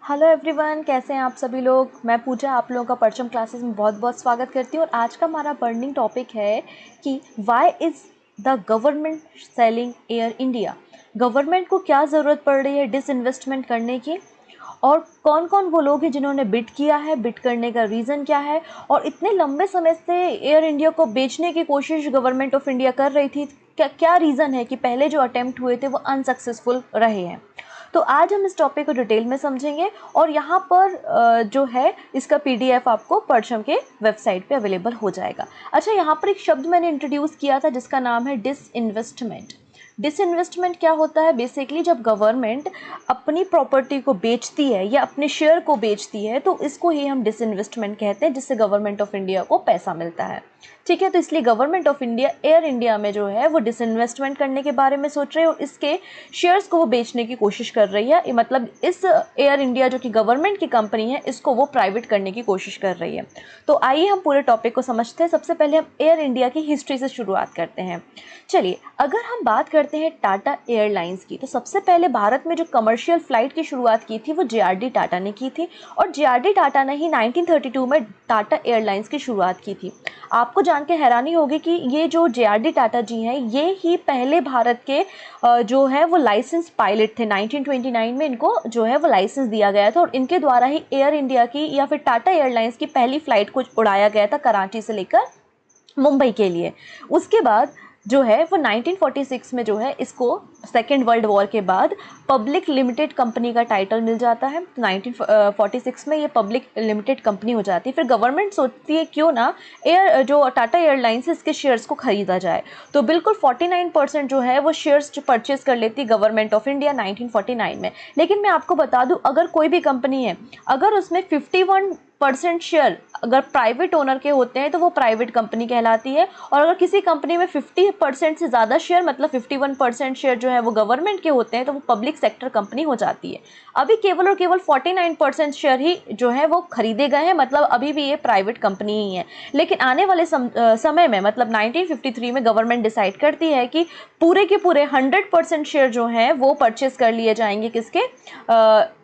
Hello everyone, कैसे हैं आप सभी लोग। मैं पूजा आप लोगों का परचम क्लासेस में बहुत बहुत स्वागत करती हूँ। और आज का हमारा बर्निंग टॉपिक है कि why is the government selling air India. Government को क्या ज़रूरत पड़ रही है डिसइन्वेस्टमेंट करने की, और कौन कौन वो लोग हैं जिन्होंने बिड किया है, बिड करने का रीज़न क्या है, और इतने लंबे समय से एयर इंडिया को बेचने की कोशिश गवर्नमेंट ऑफ इंडिया कर रही थी, क्या क्या रीज़न है कि पहले जो अटेम्प्ट हुए थे वो अनसक्सेसफुल रहे हैं। तो आज हम इस टॉपिक को डिटेल में समझेंगे। और यहाँ पर जो है इसका पीडीएफ आपको परचम के वेबसाइट पे अवेलेबल हो जाएगा। अच्छा, यहाँ पर एक शब्द मैंने इंट्रोड्यूस किया था जिसका नाम है डिसइन्वेस्टमेंट। डिसइन्वेस्टमेंट क्या होता है? बेसिकली जब गवर्नमेंट अपनी प्रॉपर्टी को बेचती है या अपने शेयर को बेचती है तो इसको ही हम डिसइन्वेस्टमेंट कहते हैं, जिससे गवर्नमेंट ऑफ इंडिया को पैसा मिलता है। ठीक है, तो इसलिए government of India air India में जो है वो डिसइन्वेस्टमेंट करने के बारे में सोच रही है और इसके शेयर्स को वो बेचने की कोशिश कर रही है। मतलब इस एयर इंडिया जो कि गवर्नमेंट की कंपनी है, इसको वो प्राइवेट करने की कोशिश कर रही है। तो आइए हम पूरे टॉपिक को समझते हैं। सबसे पहले हम एयर इंडिया की हिस्ट्री से शुरुआत करते हैं। चलिए, अगर हम बात करते हैं टाटा एयरलाइंस की, तो सबसे पहले भारत में जो कमर्शियल फ्लाइट की शुरुआत की थी वो जेआरडी टाटा ने की थी। और जेआरडी टाटा ने ही 1932 में टाटा एयरलाइंस की शुरुआत की थी। आपको जान के हैरानी होगी कि ये जो जेआरडी टाटा जी हैं, ये ही पहले भारत के जो है वो लाइसेंस पायलट थे। 1929 में इनको जो है वो लाइसेंस दिया गया था और इनके द्वारा ही एयर इंडिया की या फिर टाटा एयरलाइंस की पहली फ्लाइट को उड़ाया गया था कराची से लेकर मुंबई के लिए। उसके बाद जो है वो 1946 में जो है इसको सेकेंड वर्ल्ड वॉर के बाद पब्लिक लिमिटेड कंपनी का टाइटल मिल जाता है। 1946 में ये पब्लिक लिमिटेड कंपनी हो जाती है। फिर गवर्नमेंट सोचती है क्यों ना जो टाटा एयरलाइंस है इसके शेयर्स को खरीदा जाए। तो बिल्कुल 49% जो है वो शेयर्स जो परचेज कर लेती गवर्नमेंट ऑफ इंडिया 1949 में। लेकिन मैं आपको बता दूं, अगर कोई भी कंपनी है, अगर उसमें 51% शेयर अगर प्राइवेट ओनर के होते हैं तो वो प्राइवेट कंपनी कहलाती है। और अगर किसी कंपनी में 50% से ज़्यादा शेयर मतलब 51% शेयर जो है वो गवर्नमेंट के होते हैं तो वो पब्लिक सेक्टर कंपनी हो जाती है। अभी केवल और केवल 49% शेयर ही जो है वो खरीदे गए हैं, मतलब अभी भी ये प्राइवेट कंपनी ही है। लेकिन आने वाले समय में मतलब 1953 में गवर्नमेंट डिसाइड करती है कि पूरे के पूरे 100% शेयर जो हैं वो परचेस कर लिए जाएंगे किसके,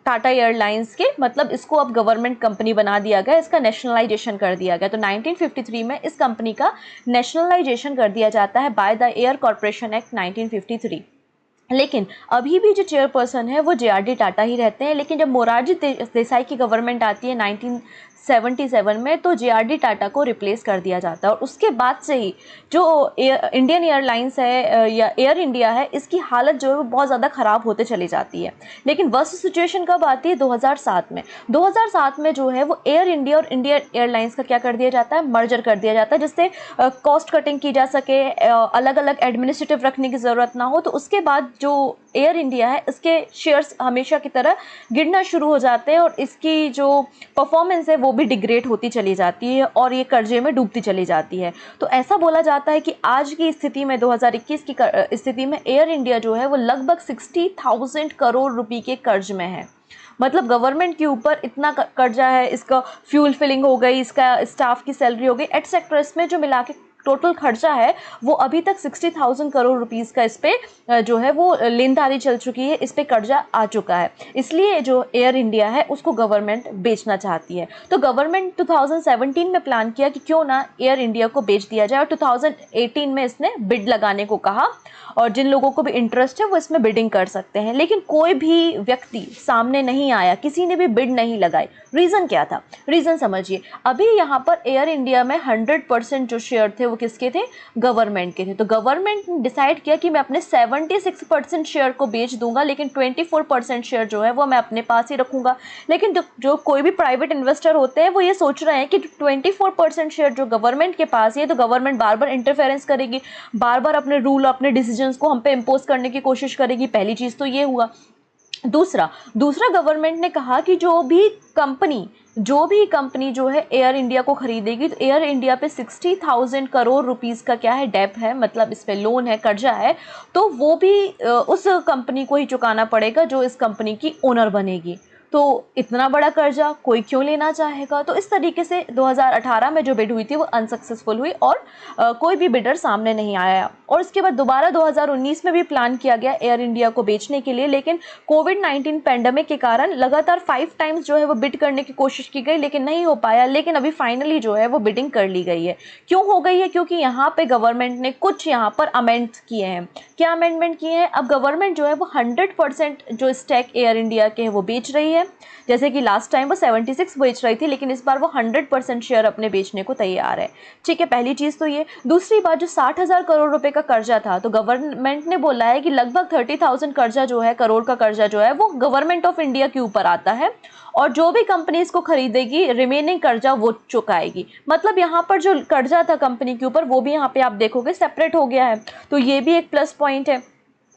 टाटा एयरलाइंस के। मतलब इसको अब गवर्नमेंट कंपनी बना दिया गया, इसका नेशनलाइजेशन कर दिया गया। तो 1953 में इस कंपनी का नेशनलाइजेशन कर दिया जाता है by the air corporation act 1953। लेकिन अभी भी जो चेयरपर्सन है वो जेआरडी टाटा ही रहते हैं। लेकिन जब मोरारजी देसाई की गवर्नमेंट आती है 1977 में, तो जेआरडी टाटा को रिप्लेस कर दिया जाता है। और उसके बाद से ही जो इंडियन एयरलाइंस है या एयर इंडिया है, इसकी हालत जो है वो बहुत ज़्यादा ख़राब होते चली जाती है। लेकिन वर्स्ट सिचुएशन कब आती है? 2007 में। 2007 में जो है वो एयर इंडिया और इंडियन एयरलाइंस का क्या कर दिया जाता है, मर्जर कर दिया जाता है, जिससे कॉस्ट कटिंग की जा सके, अलग अलग एडमिनिस्ट्रेटिव रखने की ज़रूरत ना हो। तो उसके बाद जो एयर इंडिया है इसके शेयर्स हमेशा की तरह गिरना शुरू हो जाते हैं और इसकी जो परफॉर्मेंस है वो भी डिग्रेड होती चली जाती है और ये कर्जे में डूबती चली जाती है। तो ऐसा बोला जाता है कि आज की स्थिति में 2021 की स्थिति में एयर इंडिया जो है वो लगभग 60,000 करोड़ रुपए के कर्ज में है। मतलब गवर्नमेंट के ऊपर इतना कर्जा है, इसका फ्यूल फिलिंग हो गई, इसका स्टाफ की सैलरी हो गई, एटसेट्रा, इसमें जो मिला के टोटल खर्चा है वो अभी तक 60,000 करोड़ रुपीस का इस पे जो है वो लेनदारी चल चुकी है, इस पे कर्जा आ चुका है। इसलिए जो एयर इंडिया है उसको गवर्नमेंट बेचना चाहती है। तो गवर्नमेंट 2017 में प्लान किया कि क्यों ना एयर इंडिया को बेच दिया जाए और 2018 में इसने बिड लगाने को कहा और जिन लोगों को भी इंटरेस्ट है वो इसमें बिडिंग कर सकते हैं। लेकिन कोई भी व्यक्ति सामने नहीं आया, किसी ने भी बिड नहीं लगाई। रीज़न क्या था? रीज़न समझिए। अभी यहाँ पर एयर इंडिया में 100% जो शेयर थे वो किसके थे? गवर्नमेंट के थे। तो गवर्नमेंट ने डिसाइड किया कि मैं अपने 76% शेयर को बेच दूंगा, लेकिन 24% शेयर जो है वो मैं अपने पास ही रखूंगा। लेकिन जो कोई भी प्राइवेट इन्वेस्टर होते हैं वो ये सोच रहे हैं कि 24% शेयर जो गवर्नमेंट के पास है तो गवर्नमेंट बार बार इंटरफेरेंस करेगी, बार बार अपने रूल, अपने डिसीजंस को हम पे इम्पोज करने की कोशिश करेगी। पहली चीज़ तो ये हुआ। दूसरा गवर्नमेंट ने कहा कि जो भी कंपनी जो है एयर इंडिया को खरीदेगी तो एयर इंडिया पे 60,000 करोड़ रुपीस का क्या है, डेप है, मतलब इस पे लोन है, कर्जा है, तो वो भी उस कंपनी को ही चुकाना पड़ेगा जो इस कंपनी की ओनर बनेगी। तो इतना बड़ा कर्जा कोई क्यों लेना चाहेगा। तो इस तरीके से 2018 में जो बिड हुई थी वो अनसक्सेसफुल हुई और कोई भी बिडर सामने नहीं आया। और उसके बाद दोबारा 2019 में भी प्लान किया गया एयर इंडिया को बेचने के लिए, लेकिन कोविड-19 पैंडमिक के कारण लगातार 5 टाइम्स जो है वो बिड करने की कोशिश की गई, लेकिन नहीं हो पाया। लेकिन अभी फाइनली जो है वो बिडिंग कर ली गई है। क्यों हो गई है? क्योंकि यहाँ पे गवर्नमेंट ने कुछ यहाँ पर अमेंड किए हैं। क्या अमेंडमेंट किए हैं? अब गवर्नमेंट जो है वो 100% जो स्टैक एयर इंडिया के है वो बेच रही है। जैसे कि लास्ट टाइम वो 76 बेच रही थी, लेकिन इस बार वो 100% शेयर अपने बेचने को तैयार है। ठीक है, पहली चीज़ तो ये। दूसरी बात, जो 60,000 करोड़ रुपए का कर्जा था, तो गवर्नमेंट ने बोला है कि लगभग 30,000 कर्जा जो है, करोड़ का कर्जा जो है वो गवर्नमेंट ऑफ इंडिया के ऊपर आता है और जो भी कंपनी इसको खरीदेगी रिमेनिंग कर्जा वो चुकाएगी। मतलब यहाँ पर जो कर्जा था कंपनी के ऊपर वो भी यहाँ पे आप देखोगे सेपरेट हो गया है। तो ये भी एक प्लस पॉइंट है।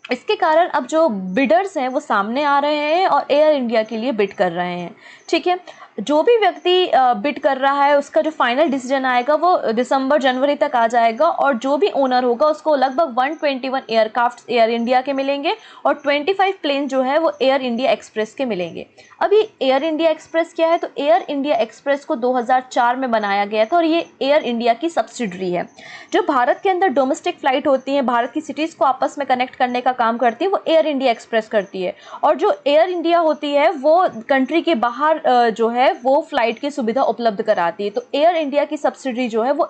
इसके कारण अब जो बिडर्स हैं वो सामने आ रहे हैं और एयर इंडिया के लिए बिड कर रहे हैं। ठीक है, जो भी व्यक्ति बिड कर रहा है उसका जो फाइनल डिसीजन आएगा वो दिसंबर जनवरी तक आ जाएगा और जो भी ओनर होगा उसको लगभग 121 एयरक्राफ्ट एयर इंडिया के मिलेंगे और 25 प्लेन जो है वो एयर इंडिया एक्सप्रेस के मिलेंगे। अभी एयर इंडिया एक्सप्रेस क्या है? तो एयर इंडिया एक्सप्रेस को 2004 में बनाया गया था और ये एयर इंडिया की सब्सिडरी है। जो भारत के अंदर डोमेस्टिक फ्लाइट होती है, भारत की सिटीज़ को आपस में कनेक्ट करने का काम करती है, वो एयर इंडिया एक्सप्रेस करती है। और जो एयर इंडिया होती है वो कंट्री के बाहर जो है वो फ्लाइट की सुविधा उपलब्ध कराती है। तो एयर इंडिया की सब्सिडरी जो है वो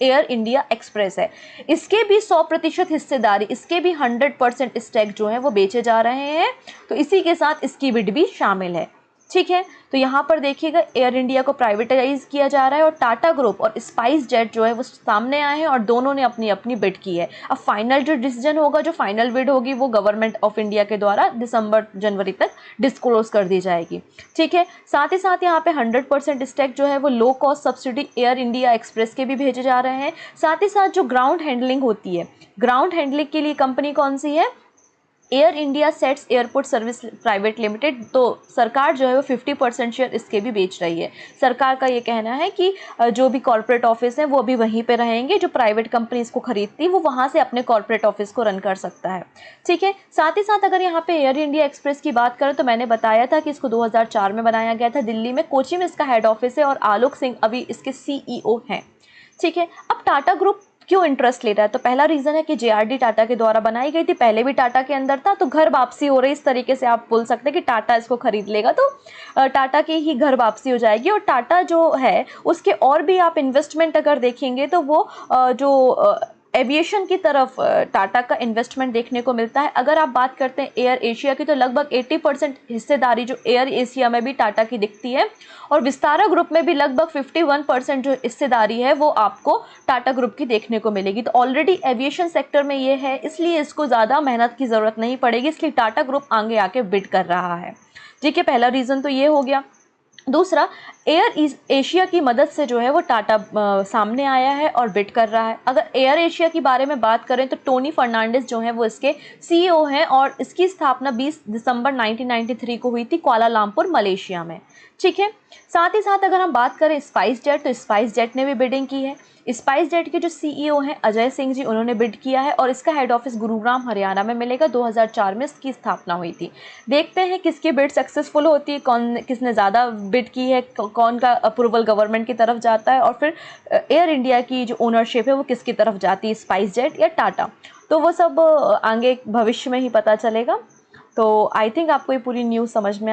एयर इंडिया एक्सप्रेस है। इसके भी 100% हिस्सेदारी, इसके भी 100% स्टैक जो है वो बेचे जा रहे हैं। तो इसी के साथ इसकी बिड भी शामिल है। ठीक है, तो यहाँ पर देखिएगा एयर इंडिया को प्राइवेटाइज किया जा रहा है और टाटा ग्रुप और स्पाइस जेट जो है वो सामने आए हैं और दोनों ने अपनी अपनी बिड की है। अब फाइनल जो डिसीजन होगा, जो फाइनल बिड होगी वो गवर्नमेंट ऑफ इंडिया के द्वारा दिसंबर जनवरी तक डिस्क्लोज कर दी जाएगी। ठीक है, साथ ही साथ यहाँ पे 100% स्टैक जो है वो low cost subsidy air India express के भी भेजे जा रहे हैं। साथ ही साथ जो ग्राउंड हैंडलिंग होती है, ग्राउंड हैंडलिंग के लिए कंपनी कौन सी है? Air India sets airport service private limited. तो सरकार जो है वो 50% शेयर इसके भी बेच रही है। सरकार का ये कहना है कि जो भी कॉर्पोरेट ऑफिस हैं वो भी वहीं पे रहेंगे, जो प्राइवेट कंपनी इसको खरीदती है वो वहाँ से अपने कॉर्पोरेट ऑफिस को रन कर सकता है। ठीक है, साथ ही साथ अगर यहाँ पे एयर इंडिया एक्सप्रेस की बात करें तो मैंने बताया था कि इसको 2004 में बनाया गया था दिल्ली में, कोची में इसका हेड ऑफिस है और आलोक सिंह अभी इसके CEO हैं। ठीक है, अब टाटा ग्रुप क्यों इंटरेस्ट ले रहा है? तो पहला रीज़न है कि JRD टाटा के द्वारा बनाई गई थी, पहले भी टाटा के अंदर था, तो घर वापसी हो रही। इस तरीके से आप बोल सकते हैं कि टाटा इसको खरीद लेगा तो टाटा की ही घर वापसी हो जाएगी। और टाटा जो है उसके और भी आप इन्वेस्टमेंट अगर देखेंगे तो वो जो एविएशन की तरफ टाटा का इन्वेस्टमेंट देखने को मिलता है। अगर आप बात करते हैं एयर एशिया की तो लगभग 80% हिस्सेदारी जो एयर एशिया में भी टाटा की दिखती है और विस्तारा ग्रुप में भी लगभग 51% जो हिस्सेदारी है वो आपको टाटा ग्रुप की देखने को मिलेगी। तो ऑलरेडी एविएशन सेक्टर में ये है, इसलिए इसको ज़्यादा मेहनत की ज़रूरत नहीं पड़ेगी, इसलिए टाटा ग्रुप आगे आके बिड कर रहा है। ठीक है, पहला रीज़न तो ये हो गया। दूसरा, एयर एशिया की मदद से जो है वो टाटा सामने आया है और बिड कर रहा है। अगर एयर एशिया की बारे में बात करें तो टोनी फर्नांडिस जो है वो इसके CEO हैं और इसकी स्थापना 20 दिसंबर 1993 को हुई थी कुआलालंपुर मलेशिया में। ठीक है, साथ ही साथ अगर हम बात करें स्पाइस जेट, तो स्पाइस जेट ने भी बिडिंग की है। स्पाइस जेट के जो CEO हैं अजय सिंह जी, उन्होंने बिड किया है और इसका हेड ऑफिस गुरुग्राम हरियाणा में मिलेगा। 2004 में इसकी स्थापना हुई थी। देखते हैं किसकी बिड सक्सेसफुल होती है, किसने ज़्यादा बिड की है, कौन का अप्रूवल गवर्नमेंट की तरफ जाता है और फिर एयर इंडिया की जो ओनरशिप है वो किसकी तरफ जाती है, स्पाइस जेट या टाटा। तो वो सब आगे भविष्य में ही पता चलेगा। तो आई थिंक आपको ये पूरी न्यूज़ समझ में